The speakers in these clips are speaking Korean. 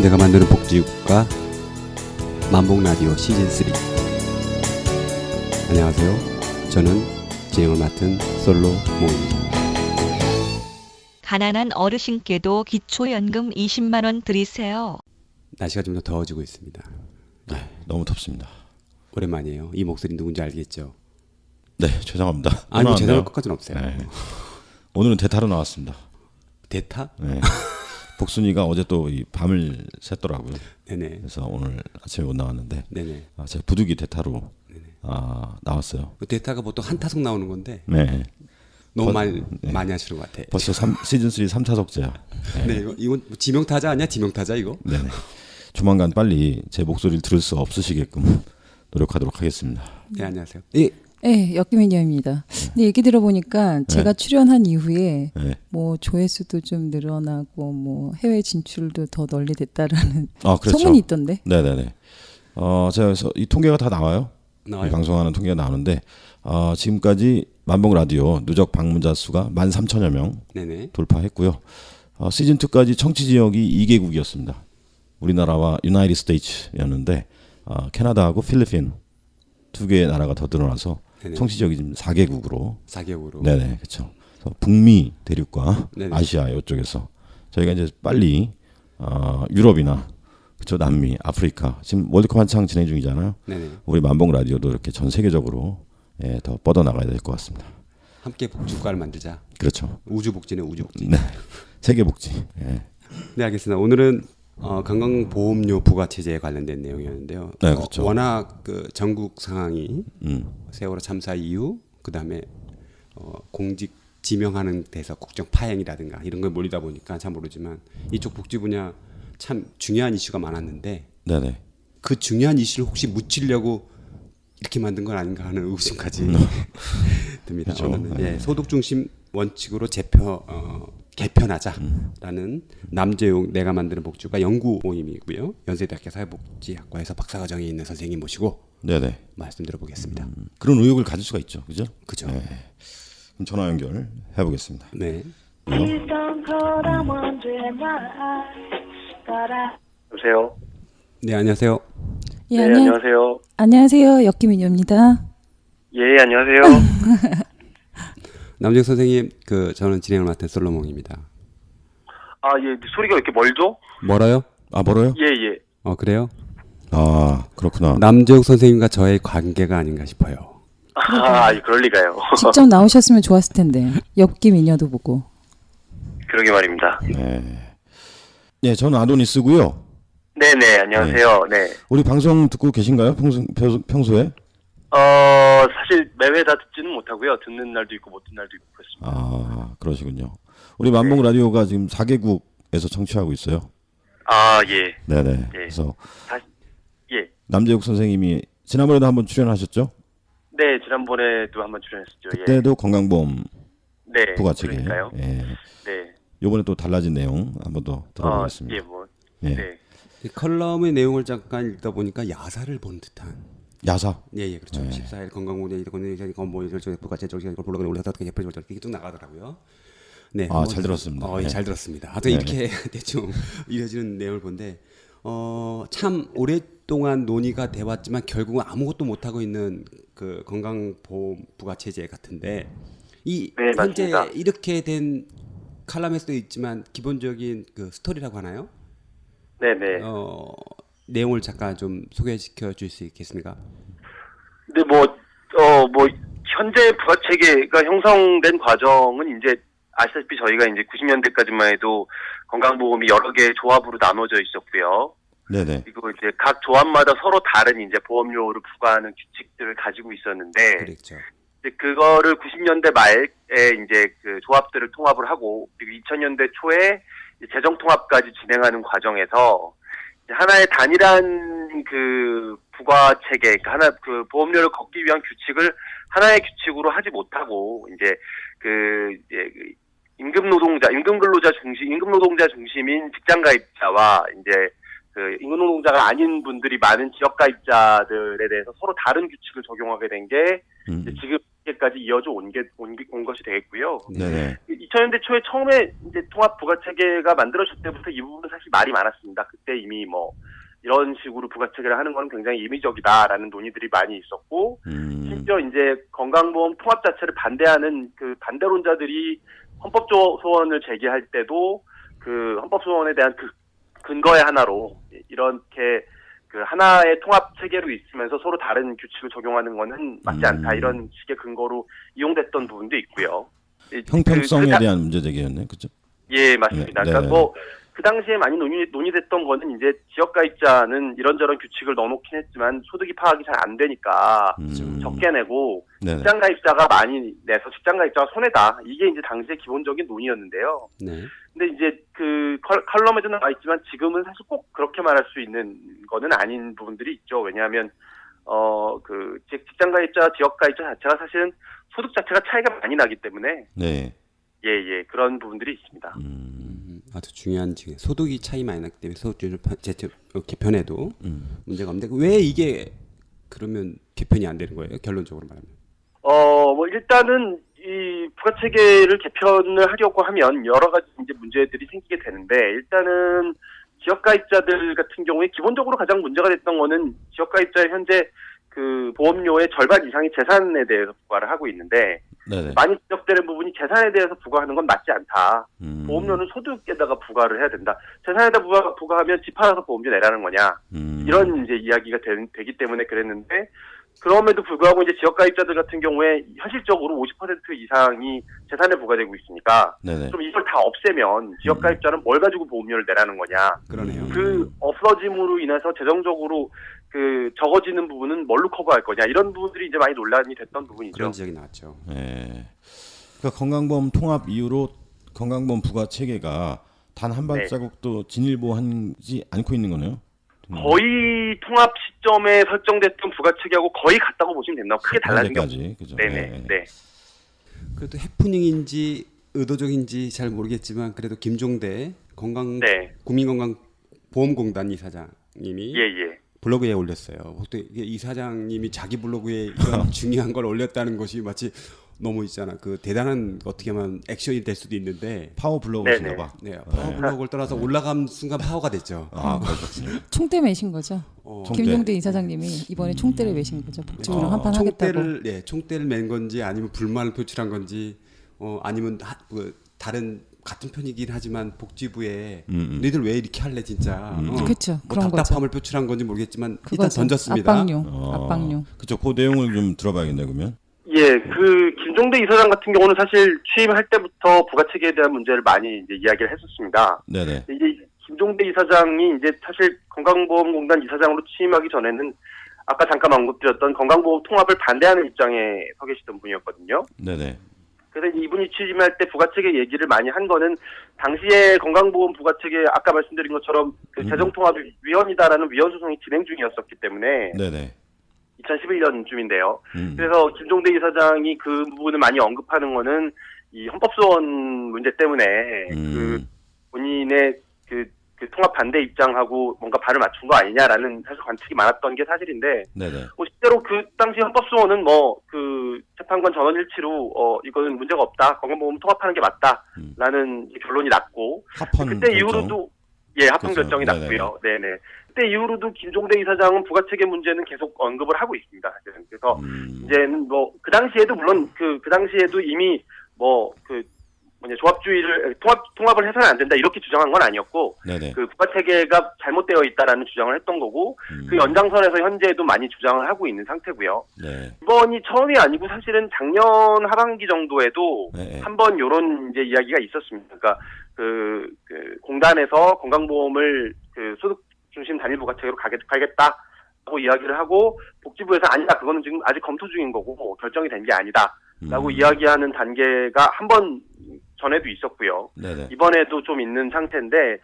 내가 만드는 복지국가 만복라디오 시즌3. 안녕하세요. 저는 진행을 맡은 솔로 몽입니다. 가난한 어르신께도 기초연금 20만 원 드리세요. 날씨가 좀 더 더워지고 있습니다. 네, 너무 덥습니다. 오랜만이에요. 이 목소리 누군지 알겠죠? 네, 죄송합니다. 아니, 죄송할 것까지는 없어요. 네. 오늘은 대타로 나왔습니다. 대타? 네. 복순이가 어제 또 이 밤을 샜더라고요. 네네. 그래서 오늘 아침에 못 나왔는데, 네네. 제가 부득이 대타로 나왔어요. 대타가 보통 한 타석 나오는 건데 네. 너무 많이 하시는 것 같아. 벌써 시즌 3 3타석째야. 네, 이건 지명타자 아니야? 지명타자 이거? 네네. 조만간 빨리 제 목소리를 들을 수 없으시게끔 노력하도록 하겠습니다. 네, 안녕하세요. 네, 역기민여입니다. 근데 얘기 들어보니까 제가 출연한 이후에 네. 뭐 조회수도 좀 늘어나고 뭐 해외 진출도 더 널리 됐다라는 그렇죠. 소문이 있던데. 네네네. 제가 그래서 이 통계가 다 나와요. 나와요? 이 방송하는 통계가 나오는데 지금까지 만복 라디오 누적 방문자 수가 13,000여 명 네네. 돌파했고요. 시즌 2까지 청취 지역이 2개국이었습니다. 우리나라와 유나이티드 스테이츠였는데 캐나다하고 필리핀 두 개의 나라가 더 늘어나서 네네. 청취 지역이 지금 4개국으로. 4개국으로. 네네, 그렇죠. 북미 대륙과 네네. 아시아 이쪽에서 저희가 이제 빨리 유럽이나 그쵸, 남미, 아프리카 지금 월드컵 한창 진행 중이잖아요. 네네. 우리 만복 라디오도 이렇게 전 세계적으로 더 뻗어 나가야 될 것 같습니다. 함께 복지국가를 만들자. 그렇죠. 우주복지네, 우주복지. 네, 세계 복지. 예. 네, 알겠습니다. 오늘은 건강보험료 부과체제에 관련된 내용이었는데요. 네, 그렇죠. 워낙 그 전국 상황이 세월호 참사 이후 그다음에 공직 지명하는 데서 국정 파행이라든가 이런 걸 몰리다 보니까 잘 모르지만 이쪽 복지 분야 참 중요한 이슈가 많았는데 네네. 그 중요한 이슈를 혹시 묻히려고 이렇게 만든 건 아닌가 하는 의심까지 듭니다. 그렇죠. 저는 소득 중심 원칙으로 개편하자라는 남재용 내가 만드는 복지가 연구 모임이고요. 연세대학교 사회복지학과에서 박사과정에 있는 선생님 모시고 네네. 말씀 들어보겠습니다. 그런 의혹을 가질 수가 있죠, 그죠? 그죠? 네. 그럼 전화 연결 해보겠습니다. 네. 여보세요. 네, 안녕하세요. 예, 네, 안녕하세요. 안녕하세요, 역기민여입니다. 예, 안녕하세요. 남재용 선생님, 저는 진행을 맡은 솔로몬입니다. 예, 소리가 왜 이렇게 멀죠? 멀어요? 멀어요? 예. 그래요? 그렇구나. 남재용 선생님과 저의 관계가 아닌가 싶어요. 그럴 리가요. 직접 나오셨으면 좋았을 텐데. 역기민여도 보고. 그러게 말입니다. 네, 저는 아도니스고요. 네네, 안녕하세요. 네. 우리 방송 듣고 계신가요? 평소에? 사실 매회 다 듣지는 못하고요. 듣는 날도 있고 못 듣는 날도 있고 그렇습니다. 그러시군요. 우리 만복 라디오가 지금 4개국에서 청취하고 있어요. 예. 네네. 예. 그래서 예. 남재욱 선생님이 지난번에도 한번 출연하셨죠? 네, 지난번에도 한번 출연했었죠. 그때도 건강보험 네. 부과체계. 그러니까요. 예. 네. 이번에 또 달라진 내용 한번 더 들어보겠습니다. 예. 네. 이 컬럼의 내용을 잠깐 읽다 보니까 야사를 본 듯한. 야사. 예, 그렇죠. 14일 건강보험에 부가제적 올라서 어떻게 이렇게 쭉 나가더라고요. 네. 잘 들었습니다. 잘 들었습니다. 하여튼 이렇게 대충 이어지는 내용을 본데 참 오랫동안 논의가 돼왔지만 결국은 아무것도 못 하고 있는 그 건강보험 부가체제 같은데 네, 현재 맞습니다. 이렇게 된 칼럼에서도 있지만 기본적인 그 스토리라고 하나요? 네네. 내용을 잠깐 좀 소개시켜 줄 수 있겠습니까? 근데 현재 부가체계가 형성된 과정은 이제 아시다시피 저희가 이제 90년대까지만 해도 건강보험이 여러 개의 조합으로 나눠져 있었고요. 네네. 그리고 이제 각 조합마다 서로 다른 이제 보험료를 부과하는 규칙들을 가지고 있었는데, 그렇죠. 이제 그거를 90년대 말에 이제 그 조합들을 통합을 하고, 그리고 2000년대 초에 재정 통합까지 진행하는 과정에서 이제 하나의 단일한 그 부과 체계, 그러니까 하나 그 보험료를 걷기 위한 규칙을 하나의 규칙으로 하지 못하고 이제 임금 노동자 중심인 직장 가입자와 이제 그 임금 노동자가 아닌 분들이 많은 지역 가입자들에 대해서 서로 다른 규칙을 적용하게 된 게 지금 50개까지 이어져 온 것이 되겠고요. 네네. 2000년대 초에 처음에 이제 통합 부가 체계가 만들어질 때부터 이 부분은 사실 말이 많았습니다. 그때 이미 뭐 이런 식으로 부가 체계를 하는 건 굉장히 임의적이다라는 논의들이 많이 있었고, 심지어 이제 건강보험 통합 자체를 반대하는 그 반대론자들이 헌법 소원을 제기할 때도 그 헌법 소원에 대한 그 근거의 하나로 이렇게 그 하나의 통합 체계로 있으면서 서로 다른 규칙을 적용하는 거는 맞지 않다, 이런 식의 근거로 이용됐던 부분도 있고요. 형평성에 대한 문제 제기였네, 그죠? 예, 맞습니다. 네. 그러니까 뭐 그 당시에 많이 논의됐던 거는 이제 지역가입자는 이런저런 규칙을 넣어놓긴 했지만 소득이 파악이 잘 안 되니까 적게 내고, 네네. 직장가입자가 많이 내서 직장가입자가 손해다, 이게 이제 당시의 기본적인 논의였는데요. 네. 근데 이제 그 칼럼에도 나와 있지만 지금은 사실 꼭 그렇게 말할 수 있는 거는 아닌 부분들이 있죠. 왜냐하면 그 직장가입자, 지역가입자 자체가 사실은 소득 자체가 차이가 많이 나기 때문에 네. 예, 그런 부분들이 있습니다. 아주 중요한 지금 소득이 차이 많이 나기 때문에 소득주를 개편해도 문제가 없는데 왜 이게 그러면 개편이 안 되는 거예요? 결론적으로 말하면. 뭐 일단은 이 부가체계를 개편을 하려고 하면 여러 가지 이제 문제들이 생기게 되는데, 일단은 지역가입자들 같은 경우에 기본적으로 가장 문제가 됐던 거는 지역가입자의 현재 그 보험료의 절반 이상이 재산에 대해서 부과를 하고 있는데, 네네. 많이 지적되는 부분이 재산에 대해서 부과하는 건 맞지 않다. 보험료는 소득에다가 부과를 해야 된다. 재산에다 부과하면 집 팔아서 보험료 내라는 거냐. 이런 이제 이야기가 되기 때문에 그랬는데, 그럼에도 불구하고 이제 지역가입자들 같은 경우에 현실적으로 50% 이상이 재산에 부과되고 있으니까, 네네. 좀 이걸 다 없애면 지역가입자는 뭘 가지고 보험료를 내라는 거냐. 그러네요. 그 없어짐으로 인해서 재정적으로 그 적어지는 부분은 뭘로 커버할 거냐, 이런 부분들이 이제 많이 논란이 됐던 부분이죠. 그런 지적이 나왔죠. 네. 그러니까 건강보험 통합 이후로 건강보험 부가 체계가 단 한 발자국도 진일보하지 않고 있는 거네요. 거의 통합 시점에 설정됐던 부가체계하고 거의 같다고 보시면 됩니다. 크게 달라진 게 없어요. 그죠? 네네. 네. 그래도 해프닝인지 의도적인지 잘 모르겠지만 그래도 김종대 네. 국민건강보험공단 이사장님이 예. 블로그에 올렸어요. 보통 이게 이사장님이 자기 블로그에 이런 중요한 걸 올렸다는 것이 마치 너무 있잖아. 그 대단한 어떻게 하면 액션이 될 수도 있는데 파워 블로그신가 봐. 네, 파워 블로그를 떠나서 올라간 순간 파워가 됐죠. 아, 그렇군요. 총대 매신 거죠. 총대. 김종대 이사장님이 이번에 총대를 매신 거죠. 복지부랑 한판 하겠다고. 총대를 맨 건지 아니면 불만을 표출한 건지 아니면 다른 같은 편이긴 하지만 복지부에 너희들 왜 이렇게 할래 진짜. 그렇죠. 뭐 그런 답답함을 거죠. 표출한 건지 모르겠지만 일단 그거죠. 던졌습니다. 압박용. 그렇죠. 그 내용을 좀 들어봐야겠네 그러면. 예, 그 김종대 이사장 같은 경우는 사실 취임할 때부터 부가체계에 대한 문제를 많이 이제 이야기를 했었습니다. 네네. 이제 김종대 이사장이 이제 사실 건강보험공단 이사장으로 취임하기 전에는 아까 잠깐 언급드렸던 건강보험 통합을 반대하는 입장에 서 계시던 분이었거든요. 네네. 그래서 이분이 취임할 때 부가체계 얘기를 많이 한 거는 당시에 건강보험 부가체계 아까 말씀드린 것처럼 그 재정통합위원이다라는 위원 소송이 진행 중이었었기 때문에 네네. 2011년쯤인데요. 그래서 김종대 이사장이 그 부분을 많이 언급하는 거는 이 헌법소원 문제 때문에 그 본인의 그 통합 반대 입장하고 뭔가 발을 맞춘 거 아니냐라는 사실 관측이 많았던 게 사실인데, 네네. 뭐 실제로 그 당시 헌법소원은 뭐 그 재판관 전원일치로 이거는 문제가 없다, 건강보험 통합하는 게 맞다라는 결론이 났고, 합헌 그때 결정. 이후로도 합헌 그렇죠. 결정이 났고요. 네네. 그때 이후로도 김종대 이사장은 부가체계 문제는 계속 언급을 하고 있습니다. 사실은. 그래서 이제는 뭐 그 당시에도 물론 그 당시에도 이미 뭐 조합주의를 통합을 해서는 안 된다 이렇게 주장한 건 아니었고, 네네. 그 부가체계가 잘못되어 있다라는 주장을 했던 거고, 그 연장선에서 현재도 많이 주장을 하고 있는 상태고요. 네. 이번이 처음이 아니고 사실은 작년 하반기 정도에도 네. 한번 요런 이제 이야기가 있었습니다. 그러니까 그 공단에서 건강보험을 그 소득 중심 단일 부가체계로 가겠다고 이야기를 하고, 복지부에서 아니다, 그거는 지금 아직 검토 중인 거고 결정이 된 게 아니다라고 이야기하는 단계가 한 번 전에도 있었고요. 네네. 이번에도 좀 있는 상태인데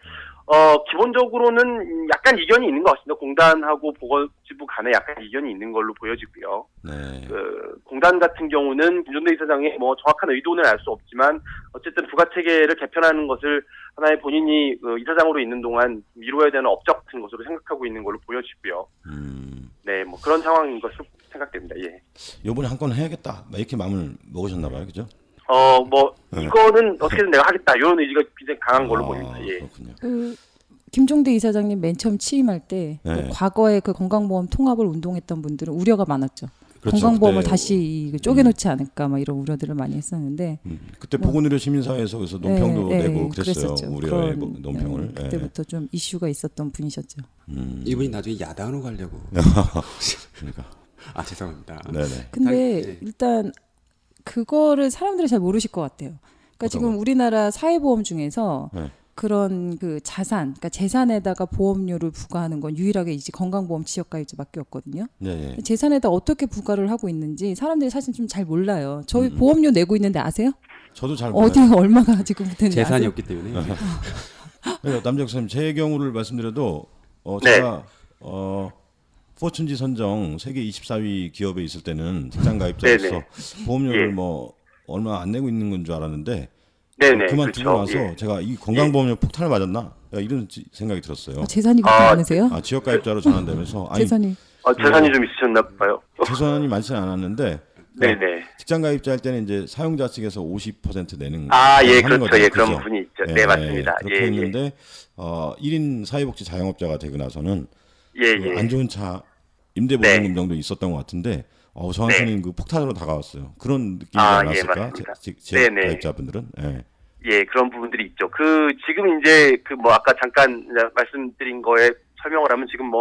기본적으로는 약간 이견이 있는 것 같습니다. 공단하고 보건복지부 간에 약간 이견이 있는 걸로 보여지고요. 네. 공단 같은 경우는 김종대 이사장의 뭐 정확한 의도는 알 수 없지만 어쨌든 부가체계를 개편하는 것을 하나의 본인이 이사장으로 있는 동안 이루어야 되는 업적 같은 것으로 생각하고 있는 걸로 보여지고요. 네, 뭐 그런 상황인 것으로 생각됩니다. 예. 요번에 한 건 해야겠다. 이렇게 마음을 먹으셨나 봐요. 그죠? 이거는 어떻게든 내가 하겠다. 이런 의지가 굉장히 강한 걸로 보입니다. 예. 그렇군요. 김종대 이사장님 맨 처음 취임할 때 네. 과거에 그 건강보험 통합을 운동했던 분들은 우려가 많았죠. 그렇죠. 건강보험을 그때, 다시 쪼개놓지 않을까 막 이런 우려들을 많이 했었는데 그때 보건의료 시민사회에서 그래서 논평도 내고 그랬어요. 그랬었죠. 우려의 그런, 논평을. 그때부터 좀 이슈가 있었던 분이셨죠. 이분이 나중에 야당으로 가려고. 그러니까. 아 죄송합니다. 네네. 근데 네. 일단 그거를 사람들이 잘 모르실 것 같아요. 그러니까 지금 우리나라 사회보험 중에서 네. 그런 그 자산, 그러니까 재산에다가 보험료를 부과하는 건 유일하게 이제 건강보험 지역가입자밖에 없거든요. 네. 재산에다 어떻게 부과를 하고 있는지 사람들이 사실 좀 잘 몰라요. 저희 보험료 내고 있는데 아세요? 저도 잘 몰라요. 어디에 얼마가 지금부터는 재산이 아세요? 없기 때문에. 네, 남정 선생님 제 경우를 말씀드려도 네. 제가 포춘지 선정 세계 24위 기업에 있을 때는 직장 가입자로서 네네. 보험료를 예. 뭐 얼마 안 내고 있는 건 줄 알았는데 네네. 그만두고 그렇죠. 나서 예. 제가 이 건강보험료 폭탄을 맞았나 이런 생각이 들었어요. 재산이 그렇게 많으세요? 지역 가입자로 전환되면서 재산이 재산이 좀 있으셨나 봐요. 재산이 많지는 않았는데 네네. 직장 가입자 할 때는 이제 사용자 측에서 50% 내는 예, 하는 그렇죠. 거죠. 예, 그런 그죠? 분이 있죠. 네, 맞습니다. 그렇게 예, 했는데 1인 사회복지 자영업자가 되고 나서는 예, 그 예. 안 좋은 차 임대보증금 정도 있었던 것 같은데 저한테는 그 폭탄으로 다가왔어요. 그런 느낌이 예, 않았을까? 맞습니다. 제 네네. 가입자분들은. 예. 예, 그런 부분들이 있죠. 지금 이제 아까 잠깐 말씀드린 거에 설명을 하면 지금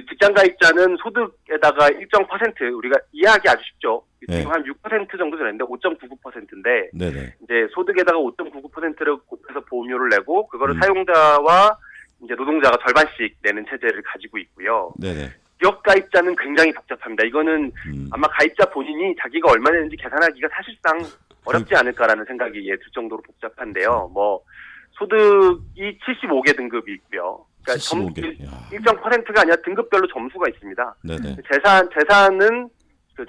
직장 가입자는 소득에다가 일정 퍼센트, 우리가 이해하기 아주 쉽죠. 네. 지금 한 6% 정도 되는데 5.99%인데, 네네. 이제 소득에다가 5.99%를 곱해서 보험료를 내고, 그거를 사용자와 이제 노동자가 절반씩 내는 체제를 가지고 있고요. 네네. 지역 가입자는 굉장히 복잡합니다. 이거는 아마 가입자 본인이 자기가 얼마 내는지 계산하기가 사실상 어렵지 않을까라는 생각이 들 정도로 복잡한데요. 소득이 75개 등급이 있고요. 그러니까 75개. 일정 퍼센트가 아니라 등급별로 점수가 있습니다. 네네. 재산은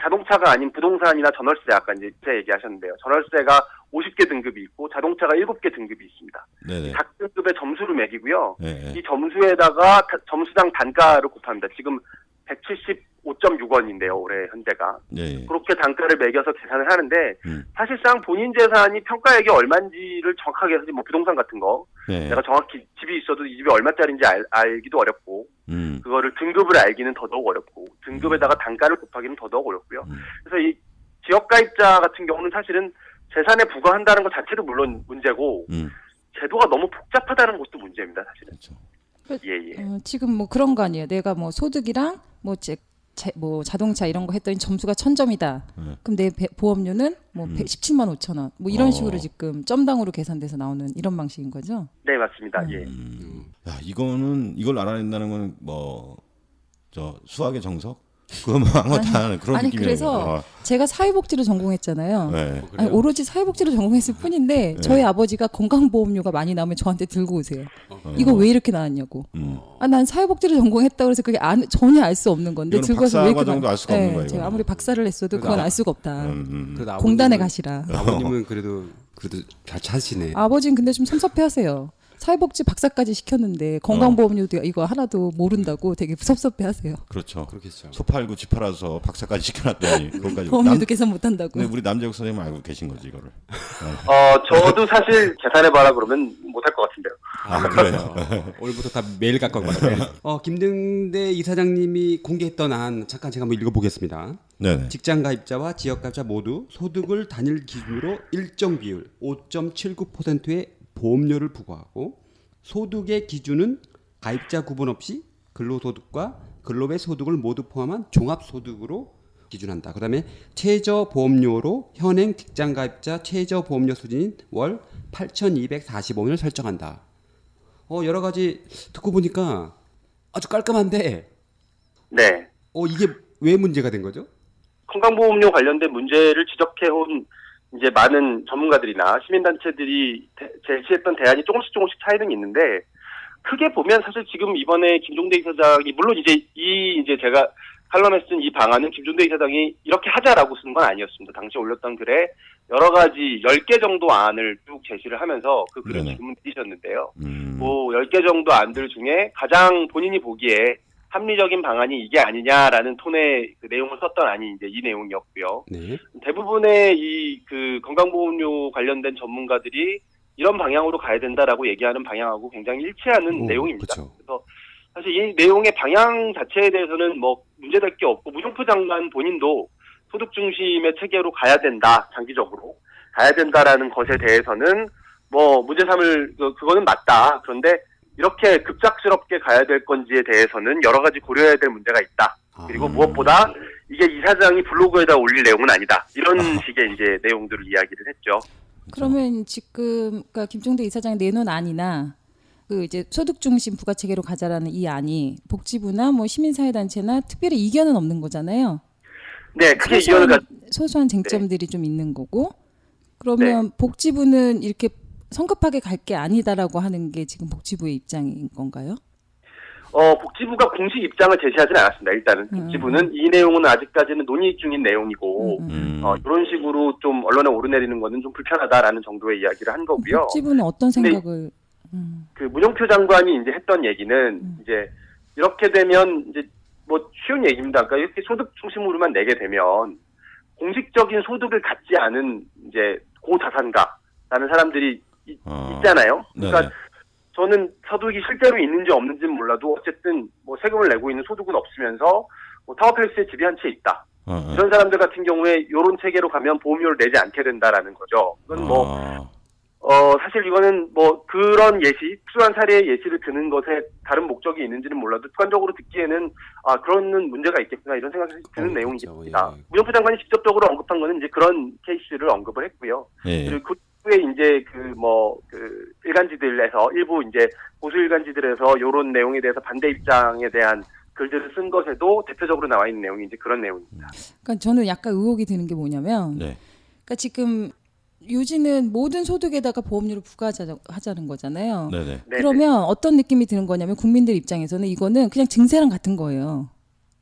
자동차가 아닌 부동산이나 전월세, 아까 이제 제 얘기하셨는데요. 전월세가 50개 등급이 있고 자동차가 7개 등급이 있습니다. 네네. 각 등급의 점수를 매기고요. 네. 이 점수에다가 점수당 단가를 곱합니다. 지금 175.6원인데요. 올해 현재가. 네. 그렇게 단가를 매겨서 계산을 하는데 사실상 본인 재산이 평가액이 얼마인지를 정확하게 해서 부동산 같은 거 네. 내가 정확히 집이 있어도 이 집이 얼마짜리인지 알기도 어렵고 그거를 등급을 알기는 더더욱 어렵고 등급에다가 단가를 곱하기는 더더욱 어렵고요. 그래서 이 지역가입자 같은 경우는 사실은 재산에 부과한다는 것 자체도 물론 문제고 제도가 너무 복잡하다는 것도 문제입니다. 사실은. 그렇죠. 예. 지금 그런 거 아니에요. 내가 소득이랑 자동차 이런 거 했더니 점수가 1000점이다. 그럼 내 보험료는 17만 5천 원. 이런 식으로 지금 점당으로 계산돼서 나오는 이런 방식인 거죠? 네, 맞습니다. 예. 야, 이걸 알아낸다는 건 수학의 정석? 그거 아무것도 안 하는 그런 느낌이에요. 그래서 제가 사회복지를 전공했잖아요. 네. 오로지 사회복지를 전공했을 뿐인데 저희 아버지가 건강보험료가 많이 나오면 저한테 들고 오세요. 이거 왜 이렇게 나왔냐고. 난 사회복지를 전공했다고 해서 그게 전혀 알 수 없는 건데 들고 와서 왜 이렇게 과정도 알 수가 없는 거예요. 제가 아무리 박사를 했어도 그건 알 수가 없다. 그래도 공단에 가시라. 아버님은 그래도 잘 찾으시네. 아버지는 근데 좀 섭섭해하세요. 사회복지 박사까지 시켰는데 건강보험료도 이거 하나도 모른다고 되게 섭섭해하세요. 그렇죠. 그렇겠죠. 소 팔고 집 팔아서 박사까지 시켜놨더니 그것까지 보험료도 계산 못한다고. 근데 우리 남재욱 선생님 알고 계신 거지 이거를. 저도 사실 계산해봐라 그러면 못할 것 같은데요. 그래요. 오늘부터 다 메일 갖고 왔어요. 김등대 이사장님이 공개했던 안 잠깐 제가 한번 읽어보겠습니다. 네네. 직장 가입자와 지역 가입자 모두 소득을 단일 기준으로 일정 비율 5.79%의 보험료를 부과하고 소득의 기준은 가입자 구분 없이 근로소득과 근로의 소득을 모두 포함한 종합소득으로 기준한다. 그다음에 최저보험료로 현행 직장가입자 최저보험료 수준인 월 8,245원을 설정한다. 여러 가지 듣고 보니까 아주 깔끔한데 네. 이게 왜 문제가 된 거죠? 건강보험료 관련된 문제를 지적해온 이제 많은 전문가들이나 시민단체들이 제시했던 대안이 조금씩 차이는 있는데, 크게 보면 사실 지금 이번에 김종대 이사장이, 물론 이제 제가 칼럼에 쓴 이 방안은 김종대 이사장이 이렇게 하자라고 쓴 건 아니었습니다. 당시 올렸던 글에 여러 가지 10개 정도 안을 쭉 제시를 하면서 그 글을 네네. 질문 드리셨는데요. 그 10개 정도 안들 중에 가장 본인이 보기에 합리적인 방안이 이게 아니냐라는 톤의 그 내용을 썼던 안이 이제 이 내용이었고요. 네. 대부분의 이 그 건강보험료 관련된 전문가들이 이런 방향으로 가야 된다라고 얘기하는 방향하고 굉장히 일치하는 내용입니다. 그렇죠. 그래서 사실 이 내용의 방향 자체에 대해서는 뭐 문제될 게 없고, 무종표 장관 본인도 소득 중심의 체계로 가야 된다, 장기적으로 가야 된다라는 것에 대해서는 뭐 문제 삼을 그거는 맞다. 그런데 이렇게 급작스럽게 가야 될 건지에 대해서는 여러 가지 고려해야 될 문제가 있다. 그리고 무엇보다 이게 이사장이 블로그에다 올릴 내용은 아니다. 이런 식의 이제 내용들을 이야기를 했죠. 그러면 지금 그러니까 김종대 이사장이 내놓은 안이나 그 이제 소득 중심 부가 체계로 가자라는 이 안이 복지부나 뭐 시민사회단체나 특별히 이견은 없는 거잖아요. 네, 크게 이견을 소소한 쟁점들이 좀 있는 거고, 그러면 복지부는 이렇게 성급하게 갈 게 아니다라고 하는 게 지금 복지부의 입장인 건가요? 복지부가 공식 입장을 제시하지는 않았습니다. 일단은 복지부는 이 내용은 아직까지는 논의 중인 내용이고, 이런 식으로 좀 언론에 오르내리는 거는 좀 불편하다라는 정도의 이야기를 한 거고요. 복지부는 어떤 생각을? 그 문영표 장관이 이제 했던 얘기는 이제 이렇게 되면 이제 뭐 쉬운 얘기입니다. 그러니까 이렇게 소득 중심으로만 내게 되면 공식적인 소득을 갖지 않은 이제 고자산가라는 사람들이 있잖아요. 그러니까 네네. 저는 소득이 실제로 있는지 없는지는 몰라도 어쨌든 뭐 세금을 내고 있는 소득은 없으면서 뭐 타워팰리스에 집이 한 채 있다. 이런 사람들 같은 경우에 이런 체계로 가면 보험료를 내지 않게 된다라는 거죠. 그건 뭐 사실 이거는 뭐 그런 예시, 특수한 사례의 예시를 드는 것에 다른 목적이 있는지는 몰라도 습관적으로 듣기에는 그런 문제가 있겠구나 이런 생각이 드는 내용입니다. 그렇죠. 예. 문영표 장관이 직접적으로 언급한 거는 이제 그런 케이스를 언급을 했고요. 예. 그리고 그 후에 이제 일간지들에서 일부 이제 보수 일간지들에서 이런 내용에 대해서 반대 입장에 대한 글들을 쓴 것에도 대표적으로 나와 있는 내용이 이제 그런 내용입니다. 그러니까 저는 약간 의혹이 드는 게 뭐냐면, 네. 그러니까 지금 요지는 모든 소득에다가 보험료를 부과하자는 거잖아요. 네네. 네네. 그러면 어떤 느낌이 드는 거냐면 국민들 입장에서는 이거는 그냥 증세랑 같은 거예요.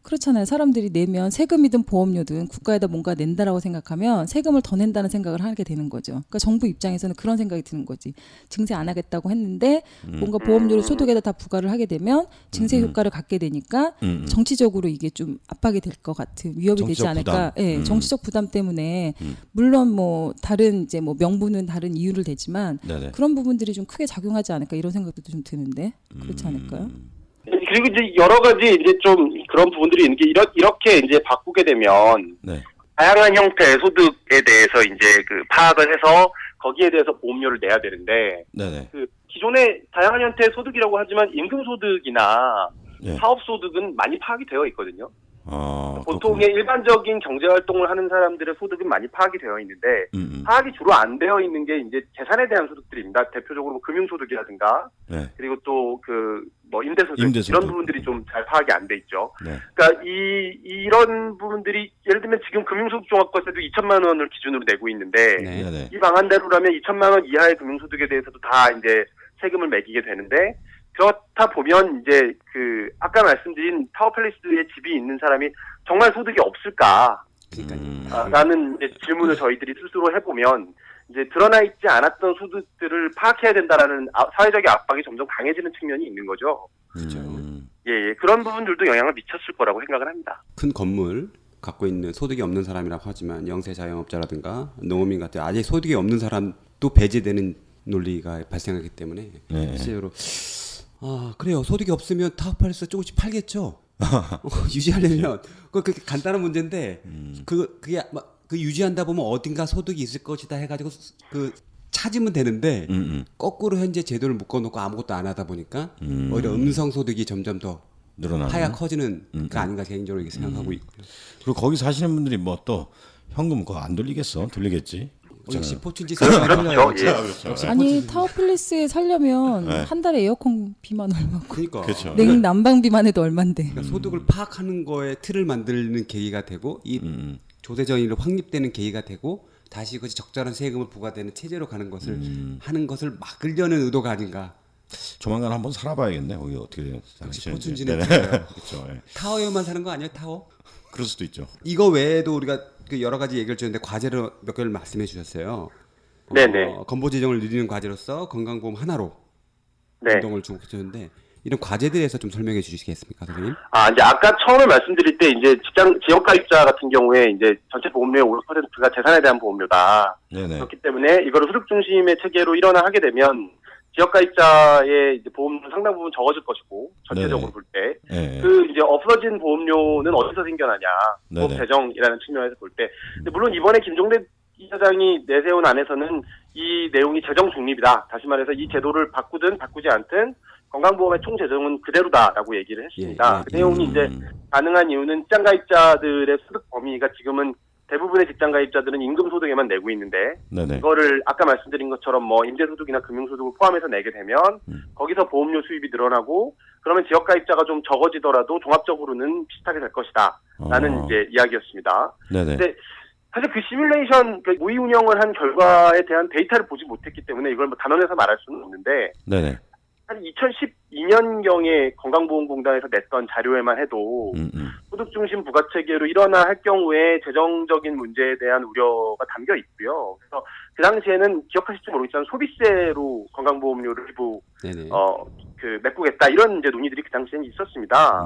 그렇잖아요. 사람들이 내면 세금이든 보험료든 국가에다 뭔가 낸다라고 생각하면 세금을 더 낸다는 생각을 하게 되는 거죠. 그러니까 정부 입장에서는 그런 생각이 드는 거지. 증세 안 하겠다고 했는데 뭔가 보험료를 소득에다 다 부과를 하게 되면 증세 효과를 갖게 되니까 정치적으로 이게 좀 압박이 될 것 같은 위협이 되지 정치적 않을까. 부담. 예, 정치적 부담 때문에 물론 뭐 다른 이제 뭐 명분은 다른 이유를 대지만 네네. 그런 부분들이 좀 크게 작용하지 않을까 이런 생각도 좀 드는데 그렇지 않을까요? 그리고 이제 여러 가지 이제 좀 그런 부분들이 있는 게 이렇게 이제 바꾸게 되면 네. 다양한 형태의 소득에 대해서 이제 그 파악을 해서 거기에 대해서 보험료를 내야 되는데 네네. 그 기존의 다양한 형태의 소득이라고 하지만 임금 소득이나 예. 사업 소득은 많이 파악이 되어 있거든요. 보통의 그렇군요. 일반적인 경제 활동을 하는 사람들의 소득은 많이 파악이 되어 있는데 파악이 주로 안 되어 있는 게 이제 재산에 대한 소득들입니다. 대표적으로 뭐 금융소득이라든가 네. 그리고 또 그 뭐 임대소득 임대소득. 이런 부분들이 좀 잘 파악이 안 돼 있죠. 네. 그러니까 이런 부분들이 예를 들면 지금 금융소득 종합과세도 2천만 원을 기준으로 내고 있는데 네. 네네. 이 방안대로라면 2천만 원 이하의 금융소득에 대해서도 다 이제 세금을 매기게 되는데 그렇다 보면 이제 그 아까 말씀드린 타워팰리스에 집이 있는 사람이 정말 소득이 없을까? 라는 이제 질문을 저희들이 스스로 해보면 이제 드러나 있지 않았던 소득들을 파악해야 된다라는 사회적인 압박이 점점 강해지는 측면이 있는 거죠. 그렇죠. 예, 그런 부분들도 영향을 미쳤을 거라고 생각을 합니다. 큰 건물 갖고 있는 소득이 없는 사람이라고 하지만 영세 자영업자라든가 농어민 같은 아직 소득이 없는 사람도 배제되는 논리가 발생하기 때문에 네. 실제로 그래요. 소득이 없으면 타워팰리스 조금씩 팔겠죠. 유지하려면 그게 간단한 문제인데 그게 그 유지한다 보면 어딘가 소득이 있을 것이다 해가지고 그 찾으면 되는데 거꾸로 현재 제도를 묶어놓고 아무것도 안 하다 보니까 오히려 음성 소득이 점점 더 늘어나는. 파야 커지는 거 아닌가 개인적으로 이렇게 생각하고 있고요. 그리고 거기 사시는 분들이 뭐 또 현금 그거 안 돌리겠어? 돌리겠지. 역시 포춘지 생각하면 그렇죠. 아니 타워팰리스에 살려면 네. 한 달에 에어컨 비만 얼마고 그러니까 그렇죠. 난방비만 해도 얼만데. 그러니까 소득을 파악하는 거에 틀을 만드는 계기가 되고 이 조세 정의를 확립되는 계기가 되고 다시 그 적절한 세금을 부과되는 체제로 가는 것을 하는 것을 막으려는 의도가 아닌가. 조만간 한번 살아봐야겠네. 거기 어떻게 역시 포춘지는 그렇죠. 예. 타워에만 사는 거 아니에요? 타워? 그럴 수도 있죠. 이거 외에도 우리가 그 여러 가지 얘기를 주는데 과제를 몇 개를 말씀해 주셨어요. 네네. 건보 재정을 누리는 과제로서 건강보험 하나로 네. 운동을 주고 계셨는데 이런 과제들에 대해서 좀 설명해 주시겠습니까, 선생님? 이제 아까 처음에 말씀드릴 때 이제 지역가입자 같은 경우에 이제 전체 보험료의 50%가 재산에 대한 보험료다. 네네. 그렇기 때문에 이거를 소득 중심의 체계로 일원화하게 되면 지역가입자의 이제 보험료는 상당 부분 적어질 것이고 전체적으로 네네. 볼 때 예. 그 이제 없어진 보험료는 어디서 생겨나냐 보험 네네. 재정이라는 측면에서 볼 때 물론 이번에 김종대 이사장이 내세운 안에서는 이 내용이 재정 중립이다. 다시 말해서 이 제도를 바꾸든 바꾸지 않든 건강보험의 총 재정은 그대로다라고 얘기를 했습니다. 예, 예. 그 내용이 이제 가능한 이유는 직장가입자들의 소득 범위가 지금은 대부분의 직장가입자들은 임금소득에만 내고 있는데 네네. 이거를 아까 말씀드린 것처럼 뭐 임대소득이나 금융소득을 포함해서 내게 되면 거기서 보험료 수입이 늘어나고 그러면 지역가입자가 좀 적어지더라도 종합적으로는 비슷하게 될 것이다 라는 이제 이야기였습니다. 네네. 근데 사실 그 시뮬레이션 그 모의 운영을 한 결과에 대한 데이터를 보지 못했기 때문에 이걸 뭐 단언해서 말할 수는 없는데 네네. 한 2012년경에 건강보험공단에서 냈던 자료에만 해도 소득중심 부가체계로 일어날 경우에 재정적인 문제에 대한 우려가 담겨 있고요. 그래서 그 당시에는 기억하실지 모르겠지만 소비세로 건강보험료를 일부 네네. 메꾸겠다 이런 이제 논의들이 그 당시에는 있었습니다.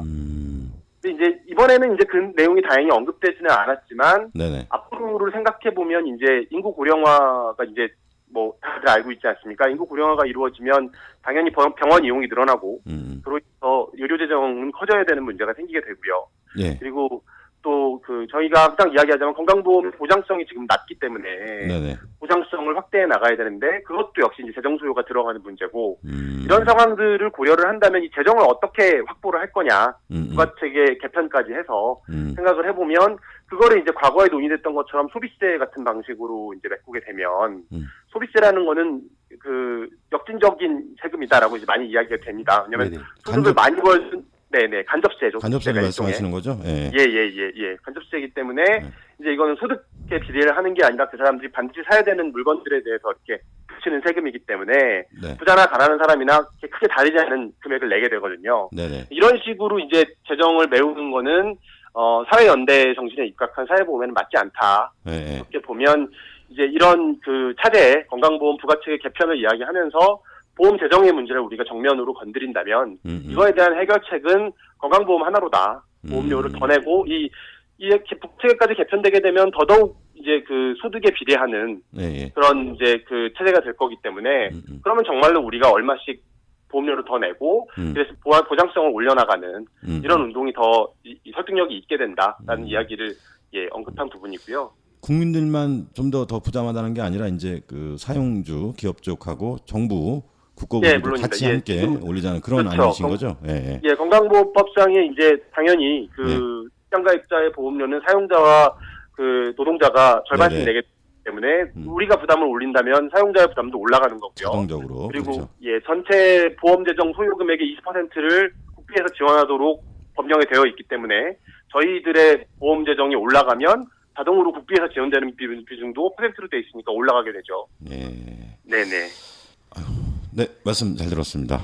근데 이제 이번에는 이제 그 내용이 다행히 언급되지는 않았지만 네네. 앞으로를 생각해 보면 이제 인구 고령화가 이제 뭐 다들 알고 있지 않습니까? 인구 고령화가 이루어지면 당연히 병원 이용이 늘어나고 그로 인해서 의료 재정은 커져야 되는 문제가 생기게 되고요. 예. 그리고 또 저희가 항상 이야기하자면 건강보험 보장성이 지금 낮기 때문에 네네. 보장성을 확대해 나가야 되는데 그것도 역시 이제 재정 수요가 들어가는 문제고 이런 상황들을 고려를 한다면 이 재정을 어떻게 확보를 할 거냐 부가체계 개편까지 해서 생각을 해보면 그거를 이제 과거에 논의됐던 것처럼 소비세 같은 방식으로 이제 메꾸게 되면 소비세라는 거는 그 역진적인 세금이다라고 이제 많이 이야기가 됩니다. 왜냐하면 네네. 소득을 많이 벌 네네 간접세죠. 간접세를 말씀하시는 거죠? 예. 예. 간접세이기 때문에 이제 이거는 소득에 비례를 하는 게 아니라 그 사람들이 반드시 사야 되는 물건들에 대해서 이렇게 붙이는 세금이기 때문에 네. 부자나 부자나 가난한 사람이나 크게 다르지 않은 금액을 내게 되거든요. 네네. 이런 식으로 이제 재정을 메우는 거는 사회연대 정신에 입각한 사회보험에는 맞지 않다. 예. 이렇게 보면 이제 이런 그 차제 건강보험 부가체계 개편을 이야기하면서 보험 재정의 문제를 우리가 정면으로 건드린다면 이거에 대한 해결책은 건강보험 하나로다. 보험료를 더 내고 이 부가체계까지 개편되게 되면 더더욱 이제 그 소득에 비례하는 예. 그런 이제 그 체제가 될 거기 때문에 그러면 정말로 우리가 얼마씩 보험료를 더 내고 그래서 보장성을 올려나가는 이런 운동이 더 설득력이 있게 된다라는 이야기를 언급한 부분이고요. 국민들만 좀 더 부담하다는 게 아니라 이제 그 사용주, 기업 쪽하고 정부, 국고부도 물론입니다. 같이 함께 올리자는 그런 그렇죠. 안이신 거죠? 예. 건강보험법상에 이제 당연히 그 직장가입자의 보험료는 사용자와 그 노동자가 절반씩 네네. 내게 되기 때문에 우리가 부담을 올린다면 사용자의 부담도 올라가는 거고요. 자동적으로. 그리고 그렇죠. 전체 보험 재정 소요 금액의 20%를 국비에서 지원하도록 법령에 되어 있기 때문에 저희들의 보험 재정이 올라가면 자동으로 국비에서 지원되는 비중도 퍼센트로 돼 있으니까 올라가게 되죠. 예. 네네. 네, 말씀 잘 들었습니다.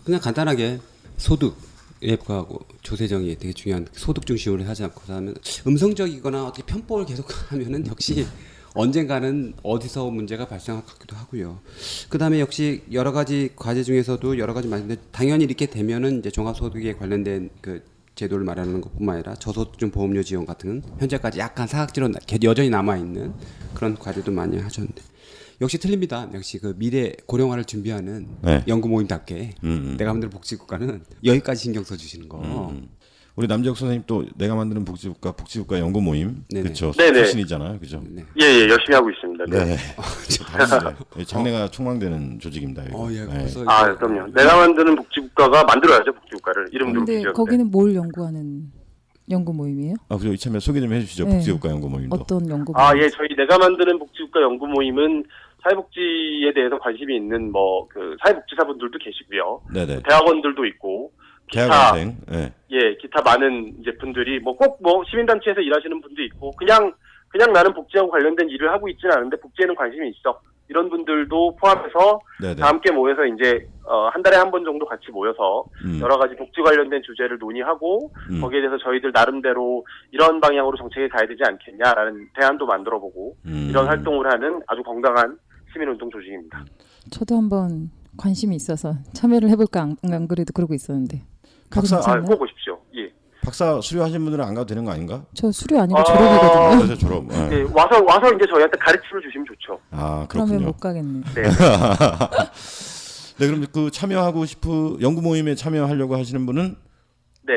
그냥 간단하게 소득에 부과하고 조세정이 되게 중요한 소득 중심으로 하지 않고 그다음에 음성적이거나 어떻게 편법을 계속하면은 역시 언젠가는 어디서 문제가 발생할 것 같기도 하고요. 그다음에 역시 여러 가지 과제 중에서도 여러 가지 많은데 당연히 이렇게 되면은 이제 종합소득에 관련된 그 제도를 말하는 것뿐만 아니라 저소득층 보험료 지원 같은 현재까지 약간 사각지로 여전히 남아 있는 그런 과제도 많이 하셨는데. 역시 틀립니다. 역시 그 미래 고령화를 준비하는 연구 모임답게 내가 만드는 복지국가는 여기까지 신경 써주시는 거. 우리 남재혁 선생님 또 내가 만드는 복지국가 연구 모임 그렇죠. 네네. 출신이잖아요, 그죠? 네. 예, 열심히 하고 있습니다. 네. 다른데 장래가 총망되는 조직입니다. 이거. 그럼요. 내가 만드는 복지국가가 만들어야죠, 복지국가를. 이름도 근데 붙이죠. 거기는 뭘 연구하는 연구 모임이에요? 그죠. 이참에 소개 좀 해주시죠. 네. 복지국가 연구 모임도. 어떤 연구 모임? 저희 내가 만드는 복지국가 연구 모임은 사회복지에 대해서 관심이 있는 그 사회복지사분들도 계시고요. 네네. 대학원들도 있고. 대학원생. 기타 많은 이제 분들이 꼭 시민단체에서 일하시는 분도 있고 그냥 그냥 나는 복지하고 관련된 일을 하고 있지는 않은데 복지에는 관심이 있어. 이런 분들도 포함해서 네네. 다 함께 모여서 이제 한 달에 한 번 정도 같이 모여서 여러 가지 복지 관련된 주제를 논의하고 거기에 대해서 저희들 나름대로 이런 방향으로 정책이 가야 되지 않겠냐라는 대안도 만들어보고 이런 활동을 하는 아주 건강한 시민운동 조직입니다. 저도 한번 관심이 있어서 참여를 해볼까 안 그래도 그러고 있었는데. 가도 박사- 괜찮나요? 꼭 오십시오. 예. 박사 수료하신 분들은 안 가도 되는 거 아닌가? 저 수료 아니고 졸업이거든요. 그래서 졸업. 네. 네, 와서 이제 저희한테 가르침을 주시면 좋죠. 아 그러면 그렇군요. 못 가겠네. 네. 네, 그럼 그 참여하고 싶은 연구 모임에 참여하려고 하시는 분은 네.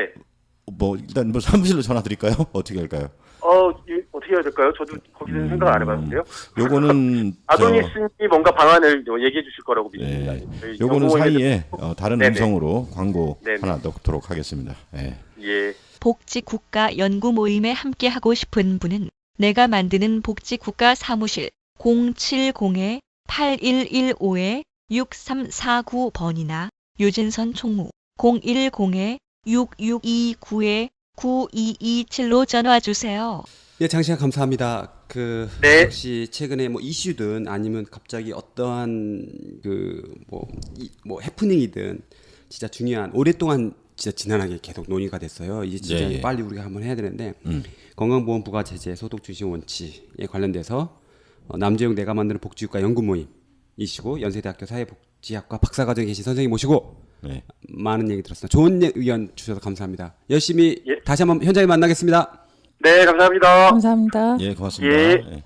뭐 일단 뭐 사무실로 전화 드릴까요? 어떻게 할까요? 어떻게 해야 될까요? 저도 거기서는 생각 안 해봤는데요. 요거는 아도니스님이 뭔가 방안을 얘기해 주실 거라고 믿습니다. 네. 저희 요거는 연구모임에서- 사이에 다른 네네. 음성으로 광고 네네. 하나 넣도록 하겠습니다. 예. 예. 복지국가 연구 모임에 함께하고 싶은 분은 내가 만드는 복지국가 사무실 070-8115-6349번이나 유진선 총무 010-6629-9227로 전화 주세요. 예, 장시간 감사합니다. 네. 역시 최근에 뭐 이슈든 아니면 갑자기 어떠한 뭐 해프닝이든 진짜 중요한 오랫동안 진짜 지난하게 계속 논의가 됐어요. 이제 진짜 예. 빨리 우리가 한번 해야 되는데 건강보험부가 제재 소득 중심 원칙에 관련돼서 남재용 내가 만드는 복지국가 연구 모임이시고 연세대학교 사회복지학과 박사과정에 계신 선생님 모시고 네. 많은 얘기 들었습니다. 좋은 의견 주셔서 감사합니다. 열심히 예. 다시 한번 현장에 만나겠습니다. 네, 감사합니다. 감사합니다. 예, 고맙습니다. 예. 예.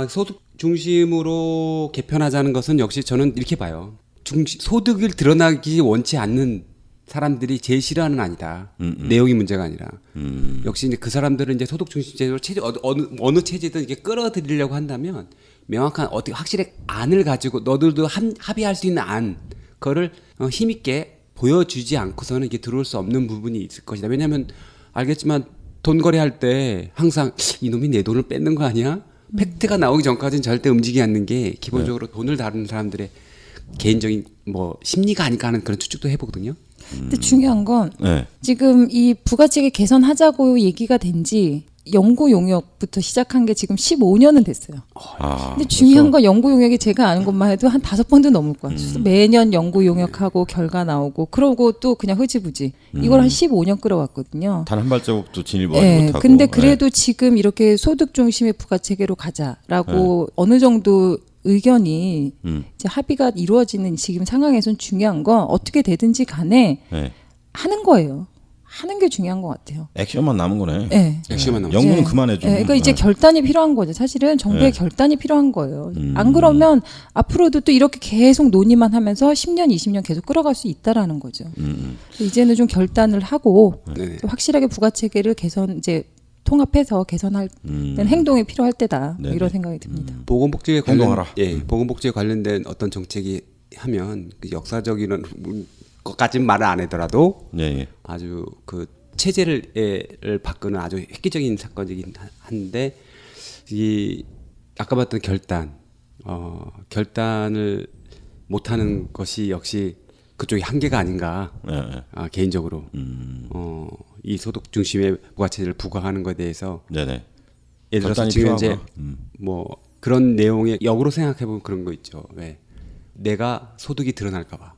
소득 중심으로 개편하자는 것은 역시 저는 이렇게 봐요. 소득을 드러나기 원치 않는 사람들이 제일 싫어하는 아니다. 내용이 문제가 아니라. 역시 이제 그 사람들은 이제 소득 중심 제도로 체제 어느 체제든 이게 끌어들이려고 한다면 명확한 어떻게 확실히 안을 가지고 너들도 합의할 수 있는 안 그거를 힘있게 보여주지 않고서는 이게 들어올 수 없는 부분이 있을 것이다. 왜냐하면 알겠지만 돈 거래할 때 항상 이놈이 내 돈을 뺏는 거 아니야? 팩트가 나오기 전까지는 절대 움직이지 않는 게 기본적으로 돈을 다루는 사람들의 개인적인 뭐 심리가 아닐까 하는 그런 추측도 해보거든요. 근데 중요한 건 네. 지금 이 부가치계 개선하자고 얘기가 된지 연구 용역부터 시작한 게 지금 15년은 됐어요. 근데 중요한 건 연구 용역이 제가 아는 것만 해도 한 5번도 넘을 거야. 매년 연구 용역하고 결과 나오고 그러고 또 그냥 흐지부지. 이걸 한 15년 끌어왔거든요. 단 한 발자국도 진일보하지 예, 못하고. 근데 그래도 지금 이렇게 소득 중심의 부가체계로 가자라고 어느 정도 의견이 이제 합의가 이루어지는 지금 상황에선 중요한 건 어떻게 되든지 간에 네. 하는 거예요. 하는 게 중요한 것 같아요. 액션만 남은 거네. 예. 액션만 남았죠. 연구는 예. 그만해 좀. 예, 그러니까 이제 결단이 필요한 거죠. 사실은 정부의 결단이 필요한 거예요. 안 그러면 앞으로도 또 이렇게 계속 논의만 하면서 10년, 20년 계속 끌어갈 수 있다라는 거죠. 이제는 좀 결단을 하고 네네. 좀 확실하게 부가체계를 이제 통합해서 개선할 행동이 필요할 때다. 뭐 네네. 이런 생각이 듭니다. 보건복지에 행동하라. 보건복지에 관련된 어떤 정책이 하면 그 역사적인 것까지는 말을 안 하더라도 예, 예. 아주 그 체제를 바꾸는 아주 획기적인 사건이긴 한데 이 아까 봤던 결단을 못하는 것이 역시 그쪽이 한계가 아닌가 예, 예. 개인적으로 이 소득 중심의 부가체제를 부과하는 것에 대해서 네네. 예를 들어서 결단이 지금 이제 필요하고. 뭐 그런 내용의 역으로 생각해 보면 그런 거 있죠. 왜 내가 소득이 드러날까 봐.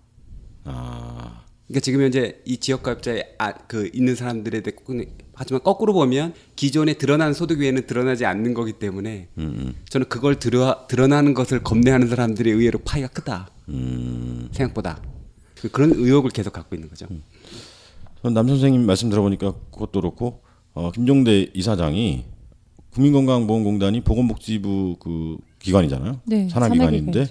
아, 그러니까 지금 현재 이 지역가입자에 그 있는 사람들에 대해 하지만 거꾸로 보면 기존에 드러난 소득 외에는 드러나지 않는 거기 때문에 저는 그걸 드러나는 것을 겁내하는 사람들의 의외로 파이가 크다. 생각보다 그런 의혹을 계속 갖고 있는 거죠. 남 선생님 말씀 들어보니까 그것도 그렇고 김종대 이사장이 국민건강보험공단이 보건복지부 그 기관이잖아요. 네, 산하기관인데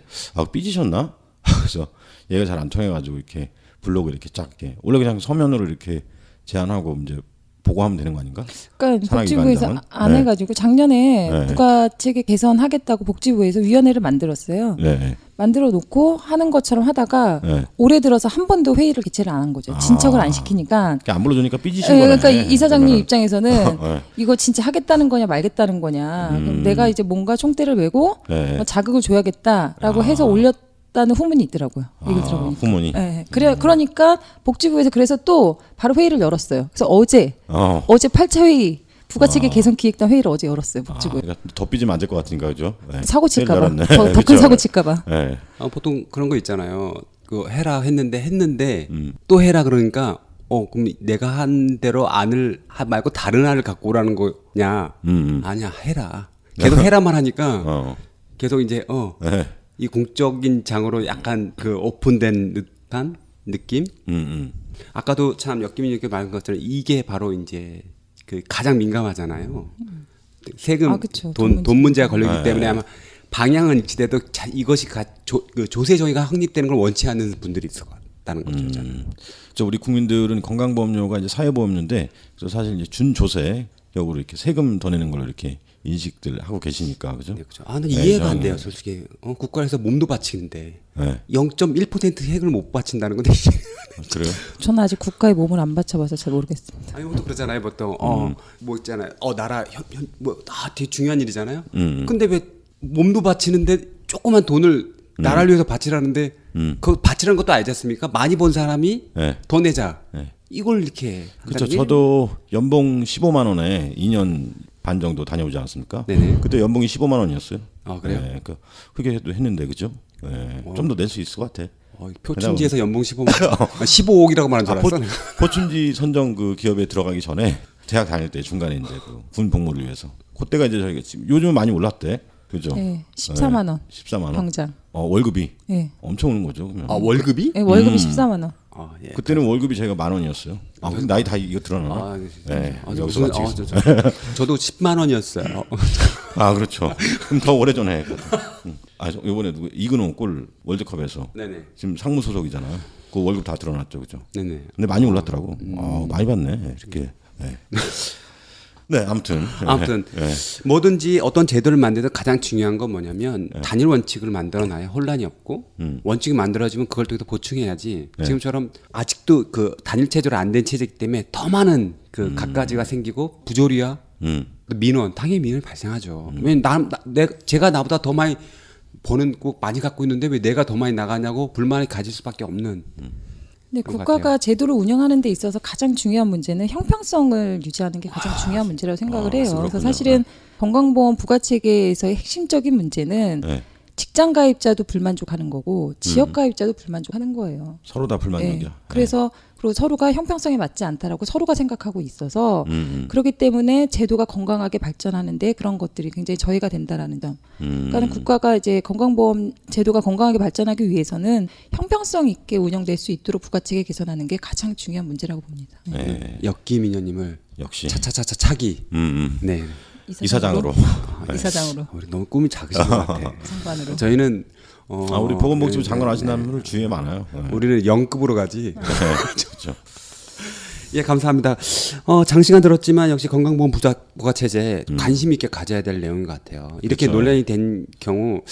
삐지셨나? 그래서 얘가 잘 안 통해가지고 이렇게 블로그 이렇게 작게 원래 그냥 서면으로 이렇게 제안하고 이제 보고하면 되는 거 아닌가? 그러니까 산하기관장은? 복지부에서 안 네. 해가지고 작년에 네. 부가체계 개선하겠다고 복지부에서 위원회를 만들었어요. 네. 만들어 놓고 하는 것처럼 하다가 네. 올해 들어서 한 번도 회의를 개최를 안 한 거죠. 진척을 안 시키니까. 그러니까 안 불러주니까 삐지신 예, 거네. 그러니까 이 사장님 그러면은. 입장에서는 네. 이거 진짜 하겠다는 거냐 말겠다는 거냐. 그럼 내가 이제 뭔가 총대를 메고 네. 자극을 줘야겠다라고 해서 올렸던 있었다는 후문이 있더라고요. 이거 들어보니까. 후문이. 네. 그러니까 복지부에서 그래서 또 바로 회의를 열었어요. 그래서 어제 8차 회의 부가체계 개선 기획단 회의를 어제 열었어요. 복지부에. 그러니까 더 삐지면 안 될 것 같으니까 그죠? 네. 사고 칠까봐. 열었네. 더 큰 그쵸? 사고 칠까봐. 네. 보통 그런 거 있잖아요. 그 해라 했는데 또 해라 그러니까 그럼 내가 한 대로 안을 말고 다른 안을 갖고 오라는 거냐? 아니야, 해라. 계속 해라만 하니까 계속 이제 네. 이 공적인 장으로 약간 그 오픈된 듯한 느낌? 아까도 참 역기민님께 말한 것처럼 이게 바로 이제 그 가장 민감하잖아요. 세금, 그쵸. 돈 문제가 걸리기 네. 때문에 아마 방향은 일치돼도 이것이 조세 정의가 확립되는 걸 원치 않는 분들이 있었다는 거죠. 저는. 우리 국민들은 건강보험료가 이제 사회보험료인데 그래서 사실 이제 준조세격으로 이렇게 세금 더 내는 걸로 이렇게 인식들 하고 계시니까 그죠? 네, 그렇죠. 난 이해가 안 저는- 돼요, 솔직히. 국가에서 몸도 바치는데 네. 0.1% 세금을 못 바친다는 건데. 그래요? 저는 아직 국가의 몸을 안 바쳐봐서 잘 모르겠습니다. 아니, 보통 그러잖아요, 보통. 뭐 있잖아요. 나라 되게 중요한 일이잖아요. 근데 왜 몸도 바치는데 조그만 돈을 나라를 위해서 바치라는데 그 바치라는 것도 알지 않습니까? 많이 번 사람이 네. 더 내자. 네. 이걸 이렇게 그렇죠. 한다는 게 저도 연봉 15만 원에 2년 반 정도 다녀오지 않았습니까? 네네. 그때 연봉이 15만 원이었어요. 그래요? 네, 그렇게 했는데 그죠? 네. 좀 더 낼 수 있을 것 같아. 표춘지에서 연봉 15만 15억이라고 말한 줄 알았어. 포춘지 선정 그 기업에 들어가기 전에 대학 다닐 때 중간에 이제 군 복무를 위해서 그때가 이제 저희가 지금 요즘은 많이 올랐대. 그죠? 네, 14만 원. 14만 원. 병장. 월급이 네. 엄청 오는 거죠. 그러면. 월급이? 네, 월급이 14만 원. 예. 그때는 월급이 저희가 10,000원이었어요. 근데 나이 다 이거 드러나나? 네. 여기서 맞추겠습니다. 저도 10만 원이었어요. 그렇죠. 그럼 더 오래전에 했거든. 이번에 누구 이근호 골 월드컵에서 네네. 지금 상무 소속이잖아요. 그 월급 다 드러났죠, 그죠? 네네. 근데 많이 올랐더라고. 많이 받네. 이렇게. 네. 네, 아무튼 네. 뭐든지 어떤 제도를 만들든 가장 중요한 건 뭐냐면 단일 원칙을 만들어놔야 혼란이 없고 원칙이 만들어지면 그걸 또 보충해야지. 지금처럼 아직도 그 단일 체제로 안 된 체제이기 때문에 더 많은 그 갖가지가 생기고 부조리와 민원, 당연히 민원이 발생하죠. 왜냐면 제가 나보다 더 많이 버는 꼭 많이 갖고 있는데 왜 내가 더 많이 나가냐고 불만을 가질 수밖에 없는. 네, 그런 것 국가가 같아요. 제도를 운영하는 데 있어서 가장 중요한 문제는 형평성을 유지하는 게 가장 중요한 문제라고 생각을 해요. 그래서 그렇군요. 사실은 건강보험 부가체계에서의 핵심적인 문제는 네. 직장 가입자도 불만족하는 거고 지역 가입자도 불만족하는 거예요. 서로 다 불만족이야. 그래서 그리고 서로가 형평성에 맞지 않다라고 서로가 생각하고 있어서 그렇기 때문에 제도가 건강하게 발전하는데 그런 것들이 굉장히 저해가 된다라는 점. 그러니까 국가가 이제 건강보험 제도가 건강하게 발전하기 위해서는 형평성 있게 운영될 수 있도록 부가체계 개선하는 게 가장 중요한 문제라고 봅니다. 네. 역기민현님을 역시. 차차차차 차기. 네. 이사장으로. 이사장으로 우리 너무 꿈이 작으신 것 같아. 상관으로. 저희는 우리 보건복지부 장관 하시는 분들 주위에 많아요. 네. 우리는 0급으로 가지. 그렇죠. 예, 감사합니다. 장시간 들었지만 역시 건강보험 부가체제 관심 있게 가져야 될 내용인 것 같아요. 이렇게 그렇죠. 논란이 된 경우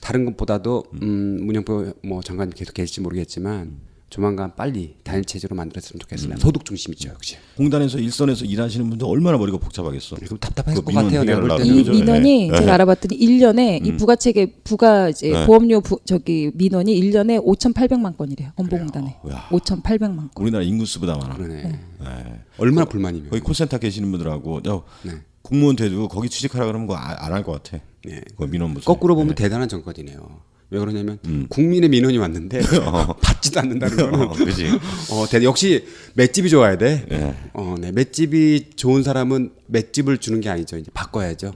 다른 것보다도 문영표 장관님 계속 계실지 모르겠지만 조만간 빨리 단일 체제로 만들었으면 좋겠습니다. 소득 중심이죠, 역시. 공단에서 일선에서 일하시는 분들 얼마나 머리가 복잡하겠어. 그럼 답답했을 그 것 같아요. 내가 볼 민원 때는. 이 그죠? 민원이 네. 제가 알아봤더니 1년에 이 부가체계 이제 보험료 민원이 1년에 5,800만 건이래요. 건보공단에. 야. 5,800만 건. 우리나라 인구수보다 많아. 그러네. 네. 얼마나 불만이면. 거기 콜센터 계시는 분들하고 네. 공무원 돼도 거기 취직하라 그러면 그거 안 할 것 같아. 네. 그 민원 무슨. 거꾸로 보면 대단한 정권이네요. 왜 그러냐면 국민의 민원이 왔는데 받지도 않는다는 거는 그지. 역시 맷집이 좋아야 돼. 네. 네. 맷집이 좋은 사람은 맷집을 주는 게 아니죠. 이제 바꿔야죠.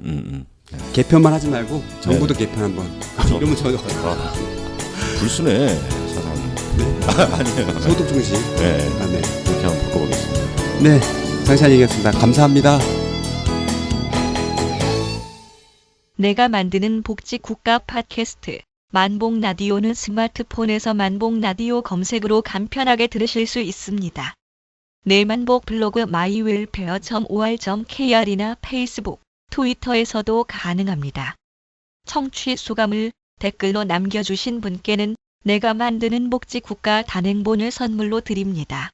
개편만 하지 말고 정부도 개편 한번. 이러면 저 불순해 사상. 아니에요. 소득 중심. 네. 네. 그렇게 한번 바꿔보겠습니다. 네. 장시간 얘기했습니다. 감사합니다. 내가 만드는 복지국가 팟캐스트 만복 라디오는 스마트폰에서 만복 라디오 검색으로 간편하게 들으실 수 있습니다. 내 만복 블로그 myWelfare.or.kr이나 페이스북, 트위터에서도 가능합니다. 청취 소감을 댓글로 남겨주신 분께는 내가 만드는 복지국가 단행본을 선물로 드립니다.